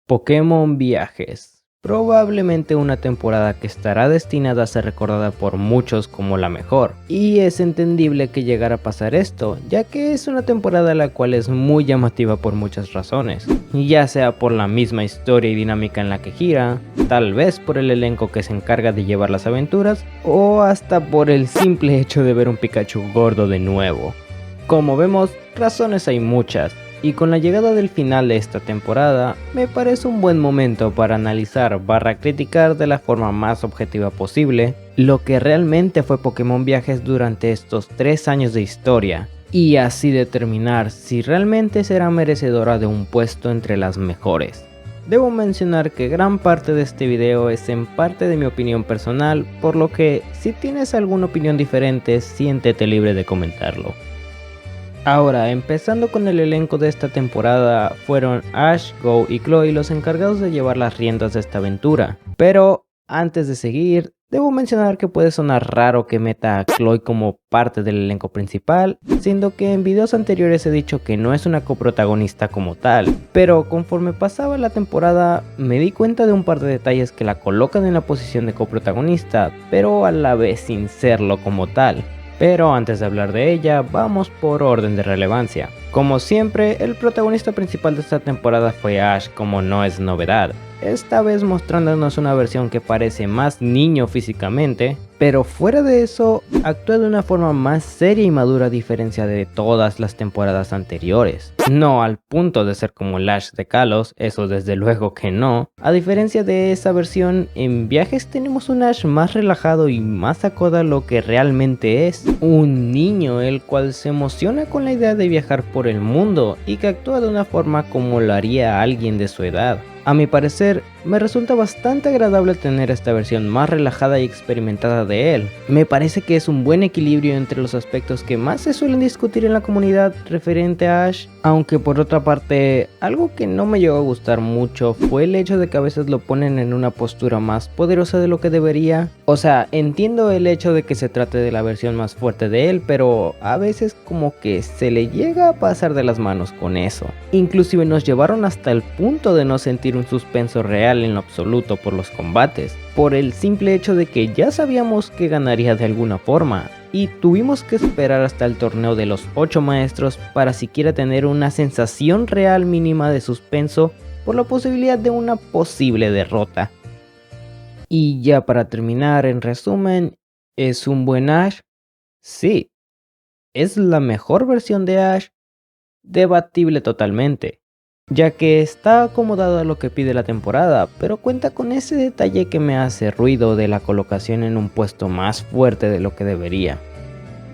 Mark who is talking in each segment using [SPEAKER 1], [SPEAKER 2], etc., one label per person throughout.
[SPEAKER 1] Pokémon Viajes. Probablemente una temporada que estará destinada a ser recordada por muchos como la mejor, y es entendible que llegara a pasar esto, ya que es una temporada la cual es muy llamativa por muchas razones, ya sea por la misma historia y dinámica en la que gira, tal vez por el elenco que se encarga de llevar las aventuras, o hasta por el simple hecho de ver un Pikachu gordo de nuevo. Como vemos, razones hay muchas, y con la llegada del final de esta temporada, me parece un buen momento para analizar / criticar de la forma más objetiva posible lo que realmente fue Pokémon Viajes durante estos 3 años de historia, y así determinar si realmente será merecedora de un puesto entre las mejores. Debo mencionar que gran parte de este video es en parte de mi opinión personal, por lo que si tienes alguna opinión diferente, siéntete libre de comentarlo. Ahora, empezando con el elenco de esta temporada, fueron Ash, Go y Chloe los encargados de llevar las riendas de esta aventura. Pero antes de seguir, debo mencionar que puede sonar raro que meta a Chloe como parte del elenco principal, siendo que en videos anteriores he dicho que no es una coprotagonista como tal, pero conforme pasaba la temporada me di cuenta de un par de detalles que la colocan en la posición de coprotagonista, pero a la vez sin serlo como tal. Pero antes de hablar de ella, vamos por orden de relevancia. Como siempre, el protagonista principal de esta temporada fue Ash, como no es novedad, esta vez mostrándonos una versión que parece más niño físicamente, pero fuera de eso, actúa de una forma más seria y madura a diferencia de todas las temporadas anteriores. No al punto de ser como el Ash de Kalos, eso desde luego que no. A diferencia de esa versión, en Viajes tenemos un Ash más relajado y más acorde a lo que realmente es. Un niño el cual se emociona con la idea de viajar por el mundo y que actúa de una forma como lo haría alguien de su edad. A mi parecer, me resulta bastante agradable tener esta versión más relajada y experimentada de él. Me parece que es un buen equilibrio entre los aspectos que más se suelen discutir en la comunidad referente a Ash, aunque por otra parte, algo que no me llegó a gustar mucho fue el hecho de que a veces lo ponen en una postura más poderosa de lo que debería. O sea, entiendo el hecho de que se trate de la versión más fuerte de él, pero a veces como que se le llega a pasar de las manos con eso. Inclusive nos llevaron hasta el punto de no sentir un suspenso real en lo absoluto por los combates, por el simple hecho de que ya sabíamos que ganaría de alguna forma, y tuvimos que esperar hasta el torneo de los 8 maestros para siquiera tener una sensación real mínima de suspenso por la posibilidad de una posible derrota. Y ya para terminar, en resumen, ¿es un buen Ash? Sí. ¿Es la mejor versión de Ash? Debatible totalmente, ya que está acomodado a lo que pide la temporada, pero cuenta con ese detalle que me hace ruido de la colocación en un puesto más fuerte de lo que debería.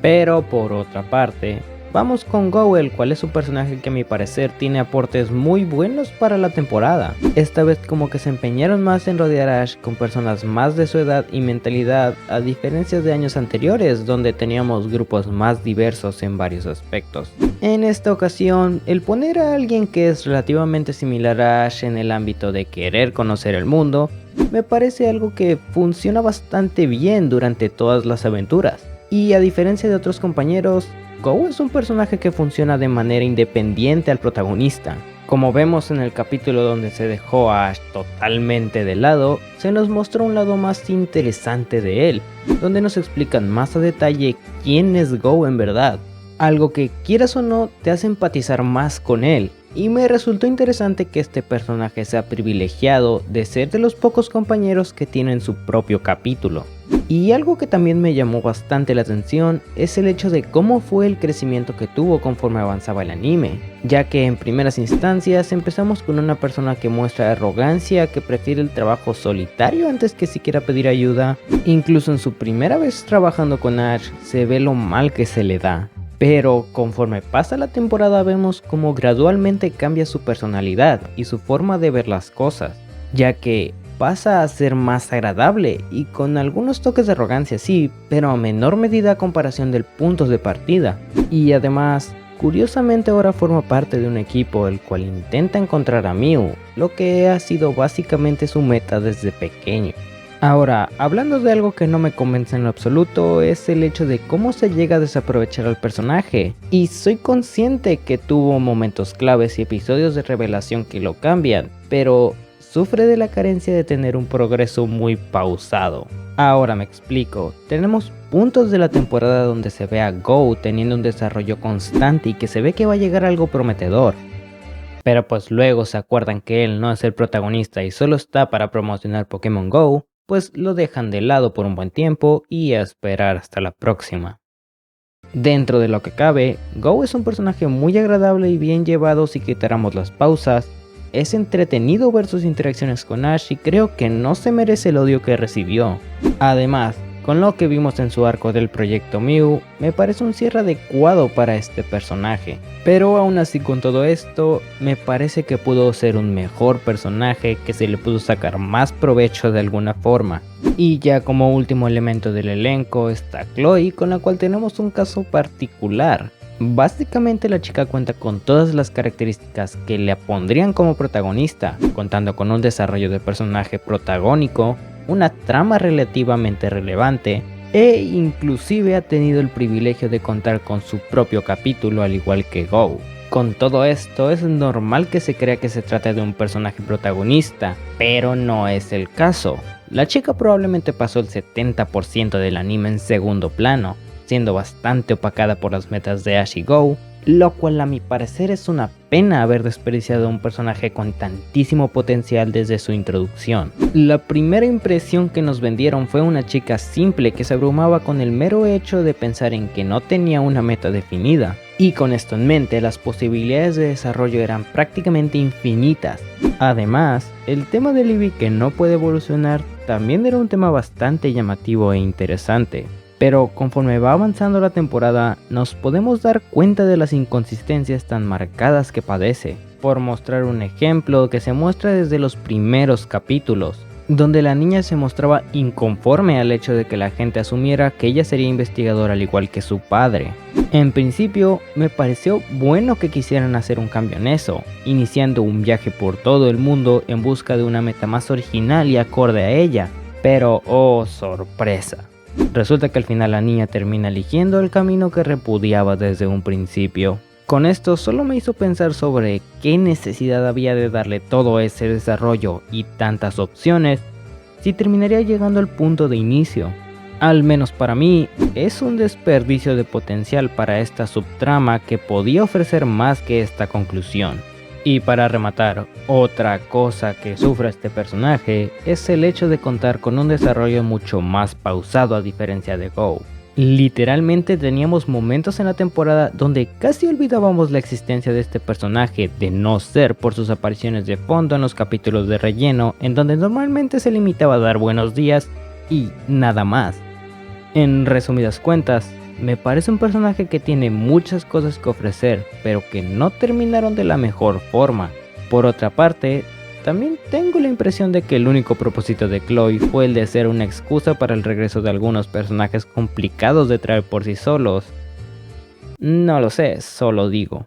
[SPEAKER 1] Pero por otra parte, vamos con Go, el cual es un personaje que a mi parecer tiene aportes muy buenos para la temporada. Esta vez como que se empeñaron más en rodear a Ash con personas más de su edad y mentalidad, a diferencia de años anteriores donde teníamos grupos más diversos en varios aspectos. En esta ocasión, el poner a alguien que es relativamente similar a Ash en el ámbito de querer conocer el mundo, me parece algo que funciona bastante bien durante todas las aventuras. Y a diferencia de otros compañeros, Go es un personaje que funciona de manera independiente al protagonista. Como vemos en el capítulo donde se dejó a Ash totalmente de lado, se nos mostró un lado más interesante de él, donde nos explican más a detalle quién es Go en verdad. Algo que, quieras o no, te hace empatizar más con él, y me resultó interesante que este personaje sea privilegiado de ser de los pocos compañeros que tienen su propio capítulo. Y algo que también me llamó bastante la atención es el hecho de cómo fue el crecimiento que tuvo conforme avanzaba el anime, ya que en primeras instancias empezamos con una persona que muestra arrogancia, que prefiere el trabajo solitario antes que siquiera pedir ayuda. Incluso en su primera vez trabajando con Ash se ve lo mal que se le da. Pero conforme pasa la temporada vemos cómo gradualmente cambia su personalidad y su forma de ver las cosas, ya que pasa a ser más agradable y con algunos toques de arrogancia sí, pero a menor medida a comparación del punto de partida. Y además, curiosamente ahora forma parte de un equipo el cual intenta encontrar a Mew, lo que ha sido básicamente su meta desde pequeño. Ahora, hablando de algo que no me convence en lo absoluto, es el hecho de cómo se llega a desaprovechar al personaje. Y soy consciente que tuvo momentos claves y episodios de revelación que lo cambian, pero sufre de la carencia de tener un progreso muy pausado. Ahora me explico, tenemos puntos de la temporada donde se ve a Go teniendo un desarrollo constante y que se ve que va a llegar a algo prometedor. Pero pues luego se acuerdan que él no es el protagonista y solo está para promocionar Pokémon Go, pues lo dejan de lado por un buen tiempo y a esperar hasta la próxima. Dentro de lo que cabe, Go es un personaje muy agradable y bien llevado si quitáramos las pausas. Es entretenido ver sus interacciones con Ash y creo que no se merece el odio que recibió. Además, con lo que vimos en su arco del proyecto Mew, me parece un cierre adecuado para este personaje. Pero aún así con todo esto, me parece que pudo ser un mejor personaje que se le pudo sacar más provecho de alguna forma. Y ya como último elemento del elenco está Chloe, con la cual tenemos un caso particular. Básicamente la chica cuenta con todas las características que le pondrían como protagonista, contando con un desarrollo de personaje protagónico, una trama relativamente relevante e inclusive ha tenido el privilegio de contar con su propio capítulo al igual que Go. Con todo esto es normal que se crea que se trata de un personaje protagonista, pero no es el caso. La chica probablemente pasó el 70% del anime en segundo plano, siendo bastante opacada por las metas de Ash y Go, lo cual a mi parecer es una pena haber desperdiciado a un personaje con tantísimo potencial desde su introducción. La primera impresión que nos vendieron fue una chica simple que se abrumaba con el mero hecho de pensar en que no tenía una meta definida, y con esto en mente las posibilidades de desarrollo eran prácticamente infinitas. Además, el tema de Libby que no puede evolucionar también era un tema bastante llamativo e interesante. Pero conforme va avanzando la temporada, nos podemos dar cuenta de las inconsistencias tan marcadas que padece. Por mostrar un ejemplo que se muestra desde los primeros capítulos, donde la niña se mostraba inconforme al hecho de que la gente asumiera que ella sería investigadora al igual que su padre. En principio, me pareció bueno que quisieran hacer un cambio en eso, iniciando un viaje por todo el mundo en busca de una meta más original y acorde a ella. Pero, oh sorpresa. Resulta que al final la niña termina eligiendo el camino que repudiaba desde un principio. Con esto solo me hizo pensar sobre qué necesidad había de darle todo ese desarrollo y tantas opciones si terminaría llegando al punto de inicio. Al menos para mí, es un desperdicio de potencial para esta subtrama que podía ofrecer más que esta conclusión. Y para rematar, otra cosa que sufre este personaje es el hecho de contar con un desarrollo mucho más pausado a diferencia de Go. Literalmente teníamos momentos en la temporada donde casi olvidábamos la existencia de este personaje, de no ser por sus apariciones de fondo en los capítulos de relleno, en donde normalmente se limitaba a dar buenos días y nada más. En resumidas cuentas, me parece un personaje que tiene muchas cosas que ofrecer, pero que no terminaron de la mejor forma. Por otra parte, también tengo la impresión de que el único propósito de Chloe fue el de ser una excusa para el regreso de algunos personajes complicados de traer por sí solos. No lo sé, solo digo.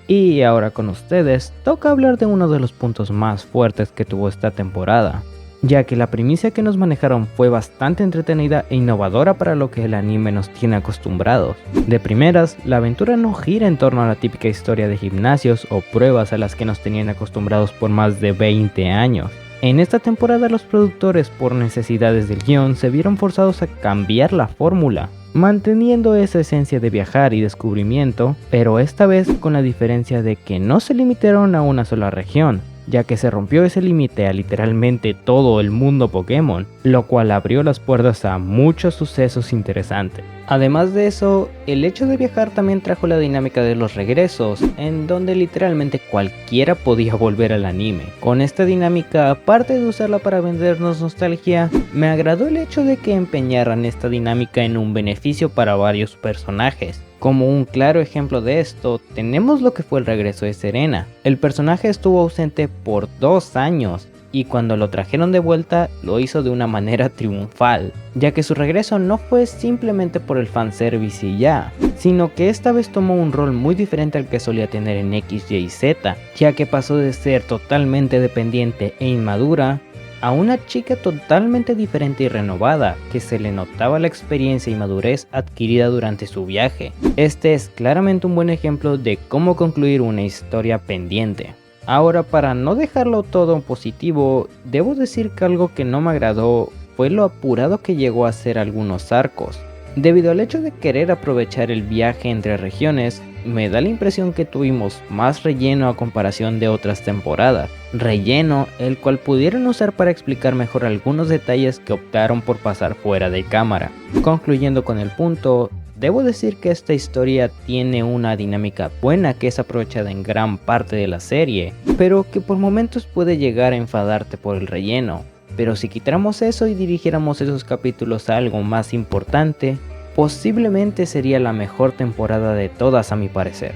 [SPEAKER 1] Y ahora con ustedes, toca hablar de uno de los puntos más fuertes que tuvo esta temporada, ya que la primicia que nos manejaron fue bastante entretenida e innovadora para lo que el anime nos tiene acostumbrados. De primeras, la aventura no gira en torno a la típica historia de gimnasios o pruebas a las que nos tenían acostumbrados por más de 20 años. En esta temporada los productores, por necesidades del guión, se vieron forzados a cambiar la fórmula, manteniendo esa esencia de viajar y descubrimiento, pero esta vez con la diferencia de que no se limitaron a una sola región, ya que se rompió ese límite a literalmente todo el mundo Pokémon, lo cual abrió las puertas a muchos sucesos interesantes. Además de eso, el hecho de viajar también trajo la dinámica de los regresos, en donde literalmente cualquiera podía volver al anime. Con esta dinámica, aparte de usarla para vendernos nostalgia, me agradó el hecho de que empeñaran esta dinámica en un beneficio para varios personajes. Como un claro ejemplo de esto, tenemos lo que fue el regreso de Serena. El personaje estuvo ausente por 2 años, y cuando lo trajeron de vuelta lo hizo de una manera triunfal, ya que su regreso no fue simplemente por el fanservice y ya, sino que esta vez tomó un rol muy diferente al que solía tener en X, Y y Z, ya que pasó de ser totalmente dependiente e inmadura a una chica totalmente diferente y renovada, que se le notaba la experiencia y madurez adquirida durante su viaje. Este es claramente un buen ejemplo de cómo concluir una historia pendiente. Ahora, para no dejarlo todo en positivo, debo decir que algo que no me agradó fue lo apurado que llegó a ser algunos arcos. Debido al hecho de querer aprovechar el viaje entre regiones, me da la impresión que tuvimos más relleno a comparación de otras temporadas. Relleno el cual pudieron usar para explicar mejor algunos detalles que optaron por pasar fuera de cámara. Concluyendo con el punto, debo decir que esta historia tiene una dinámica buena que es aprovechada en gran parte de la serie, pero que por momentos puede llegar a enfadarte por el relleno. Pero si quitáramos eso y dirigiéramos esos capítulos a algo más importante, posiblemente sería la mejor temporada de todas a mi parecer.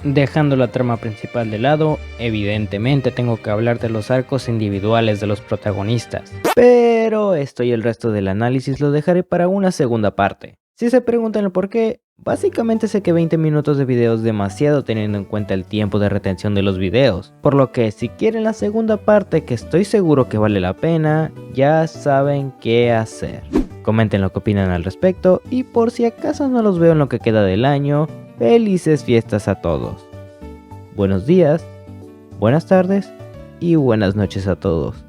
[SPEAKER 1] Dejando la trama principal de lado, evidentemente tengo que hablar de los arcos individuales de los protagonistas, pero esto y el resto del análisis lo dejaré para una segunda parte. Si se preguntan el por qué, básicamente sé que 20 minutos de video es demasiado teniendo en cuenta el tiempo de retención de los videos, por lo que si quieren la segunda parte, que estoy seguro que vale la pena, ya saben qué hacer. Comenten lo que opinan al respecto y por si acaso no los veo en lo que queda del año, felices fiestas a todos. Buenos días, buenas tardes y buenas noches a todos.